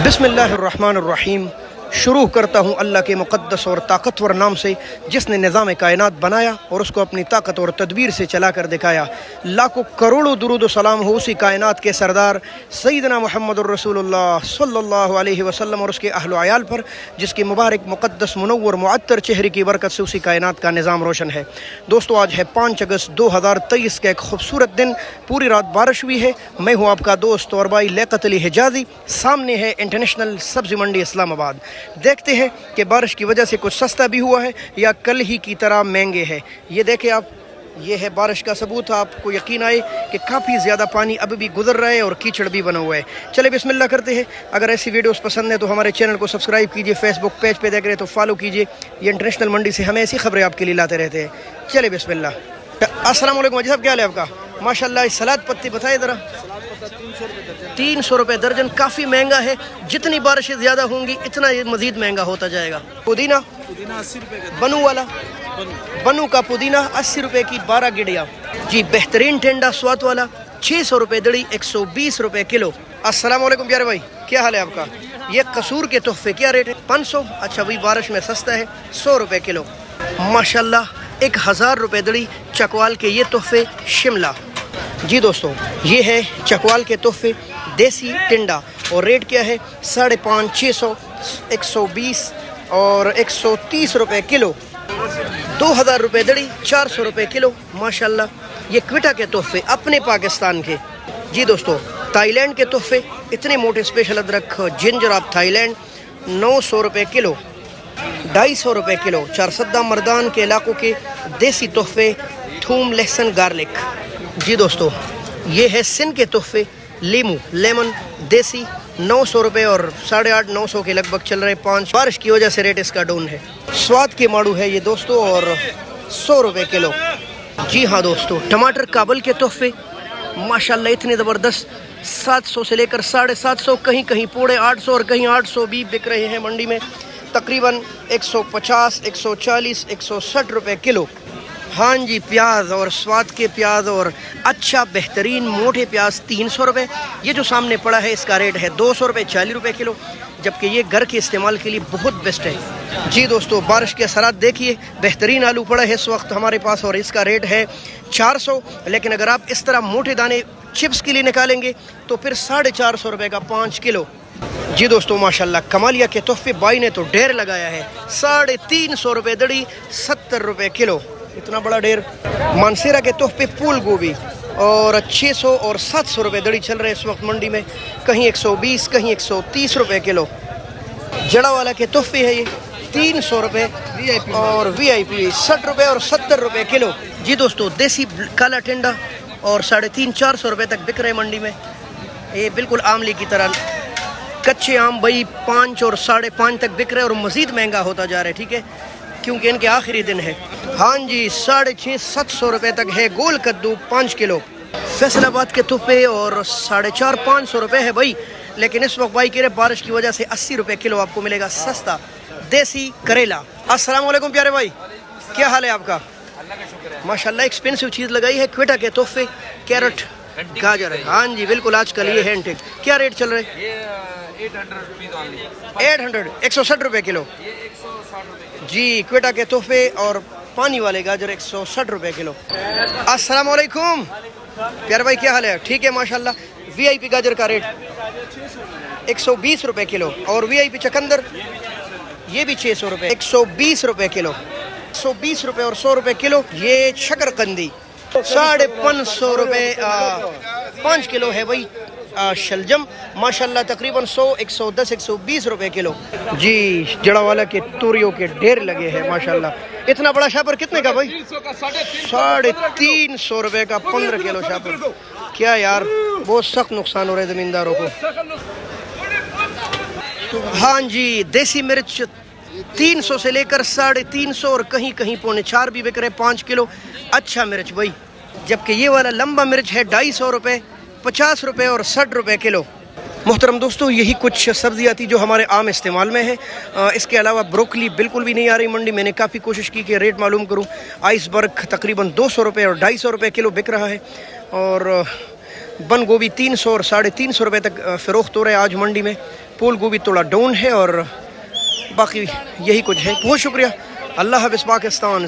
बिस्मिल्लाहिर्रहमानिर्रहीम। शुरू करता हूँ अल्लाह के मुक़द्दस और ताकतवर नाम से, जिसने निज़ाम कायनात बनाया और उसको अपनी ताकत और तदबीर से चला कर दिखाया। लाखों करोड़ों दुरूद सलाम हो उसी कायनात के सरदार सैयदना मुहम्मदुर रसूलुल्लाह सल्लल्लाहु अलैहि वसल्लम और उसके अहल अयाल पर, जिसकी मुबारक मुक़द्दस मुनव्वर मुअत्तर चेहरे की बरकत से उसी कायनात का निज़ाम रोशन है। दोस्तों, आज है 5 अगस्त 2023 का एक खूबसूरत दिन। पूरी रात बारिश हुई है। मैं हूँ आपका दोस्त और भाई लियाकत अली हिजाज़ी। सामने है इंटरनेशनल सब्ज़ी मंडी इस्लामाबाद। देखते हैं कि बारिश की वजह से कुछ सस्ता भी हुआ है या कल ही की तरह महंगे हैं। ये देखें आप, ये है बारिश का सबूत। आपको यकीन आए कि काफ़ी ज़्यादा पानी अब भी गुजर रहा है और कीचड़ भी बना हुआ है। चले बिस्मिल्लाह करते हैं। अगर ऐसी वीडियोस पसंद है तो हमारे चैनल को सब्सक्राइब कीजिए, फेसबुक पेज पे देख रहे हैं तो फॉलो कीजिए। ये इंटरनेशनल मंडी से हमें ऐसी खबरें आपके लिए लाते रहते हैं। चले बिस्मिल्लाह। अस्सलाम वालेकुम जी साहब, क्या हाल है आपका? माशाल्लाह। सलाद पत्ती बताइए ज़रा। 300 रुपये दर्जन, काफ़ी महंगा है। जितनी बारिशें ज़्यादा होंगी इतना ये मज़ीद महंगा होता जाएगा। पुदीना 80 रुपये का। बनू वाला बनू का पुदीना 80 रुपये की 12 गिड़िया जी। बेहतरीन टेंडा स्वाद वाला 600 रुपये दड़ी, 120 रुपये किलो। अस्सलाम वालेकुम प्यारे भाई, क्या हाल है आपका? ये कसूर के तोहफे क्या रेट है? 500। अच्छा भाई, बारिश में सस्ता है, 100 रुपये किलो। माशाल्लाह, 1000 रुपये दड़ी चकवाल के ये तोहफे शिमला जी। दोस्तों, ये है चकवाल के तोहफे देसी टिंडा और रेट क्या है? 550, 600, 120 और 130 रुपये किलो। 2000 रुपये दड़ी, 400 रुपये किलो। माशाल्लाह, ये क्विटा के तोहफे अपने पाकिस्तान के जी। दोस्तों, थाईलैंड के तोहफे इतने मोटे स्पेशल अदरक जिंजर ऑफ थाईलैंड 900 रुपये किलो, 250 रुपये किलो। चारसद्दा मर्दान के इलाकों के देसी तोहफे थूम लहसुन गार्लिक जी। दोस्तों, ये है सिंध के तोहफे लीमू लेमन देसी 900 रुपये और 850 900 के लगभग चल रहे। 5 बारिश की वजह से रेट इसका डाउन है। स्वाद के माड़ू है ये दोस्तों और 100 रुपये किलो जी। हाँ दोस्तों, टमाटर काबल के तोहफे माशाल्लाह इतने ज़बरदस्त, 700 से लेकर 750, कहीं कहीं पूरे 800 और कहीं 800 भी बिक रहे हैं मंडी में। तकरीबन 150, 140, 160 रुपये किलो। हाँ जी, प्याज और स्वाद के प्याज और अच्छा बेहतरीन मोटे प्याज 300 रुपये। ये जो सामने पड़ा है इसका रेट है 200 रुपये, 40 रुपये किलो, जबकि ये घर के इस्तेमाल के लिए बहुत बेस्ट है जी। दोस्तों, बारिश के असरात देखिए, बेहतरीन आलू पड़ा है इस वक्त हमारे पास और इसका रेट है 400। लेकिन अगर आप इस तरह मोटे दाने चिप्स के लिए निकालेंगे तो फिर 450 रुपये का 5 किलो जी। दोस्तों, माशाल्लाह कमालिया के तोहफे बाई ने तो ढेर लगाया है। 350 रुपये दड़ी, 70 रुपये किलो, इतना बड़ा ढेर। मानसेरा के तोहफे फूल गोभी और 600 और 700 रुपये दड़ी चल रहे हैं इस वक्त मंडी में, कहीं 120, कहीं 130 रुपये किलो। जड़ा वाला के तोहफे है ये 300 रुपये और VIP 60 रुपये और 70 रुपये किलो जी। दोस्तों, देसी काला टिंडा और 350, 400 रुपये तक बिक रहे मंडी में। ये बिल्कुल आमली की तरह कच्चे आम भाई 5 और 5.5 तक बिक रहे और मज़ीद महंगा होता जा रहा है। ठीक है, क्योंकि इनके आखिरी दिन है। हाँ जी, 650, 700 रुपये तक है गोल कद्दू 5 किलो। फैसलाबाद के तोहफे और 450, 500 रुपये है भाई। लेकिन इस वक्त भाई कह रहे बारिश की वजह से 80 रुपये किलो आपको मिलेगा सस्ता देसी करेला। अस्सलाम वालेकुम प्यारे भाई, क्या हाल है आपका? माशाल्लाह, एक्सपेंसिव चीज़ लगाई है। क्वेटा के तोहफे कैरेट गाजर है। हाँ जी बिल्कुल, आजकल ये हैंड। क्या रेट चल रहे हैं? 800, 160 रुपये किलो जी। क्वेटा के तोहफे और पानी वाले गाजर 160 रुपये किलो। अस्सलाम वालेकुम प्यारे भाई, क्या हाल है? ठीक है माशाल्लाह। VIP गाजर का रेट 120 रुपये किलो और VIP चकंदर ये भी 600 रुपये, 120 रुपये किलो। 120 रुपये और 100 रुपये किलो। ये शकरकंदी 550 रुपये 5 किलो है भाई। शलजम माशाल्लाह तकरीबन 100, 110, 120 रुपये किलो जी। जड़ा वाला के तूरियों के ढेर लगे हैं माशाल्लाह। इतना बड़ा शापर कितने का भाई? 350 रुपये का 15 किलो शापर। क्या यार, बहुत सख्त नुकसान हो रहा है ज़मींदारों को। हाँ जी, देसी मिर्च 300 से लेकर 350 और कहीं कहीं 4.25 भी बिक रहे 5 किलो। अच्छा मिर्च भाई, जबकि ये वाला लंबा मिर्च है 250 रुपये 50 रुपये और 60 रुपये किलो। محترم دوستو یہی کچھ سبزیاں تھی جو ہمارے عام استعمال میں ہے، اس کے علاوہ بروکلی بالکل بھی نہیں آ رہی منڈی۔ میں نے کافی کوشش کی کہ ریٹ معلوم کروں۔ آئس برگ تقریباً 200 روپے اور 250 روپے کلو بک رہا ہے، اور بند گوبھی 300 اور 350 روپے تک فروخت ہو رہا ہے آج منڈی میں۔ پھول گوبھی تھوڑا ڈاؤن ہے، اور باقی یہی کچھ ہے۔ بہت شکریہ، اللہ حافظ پاکستان۔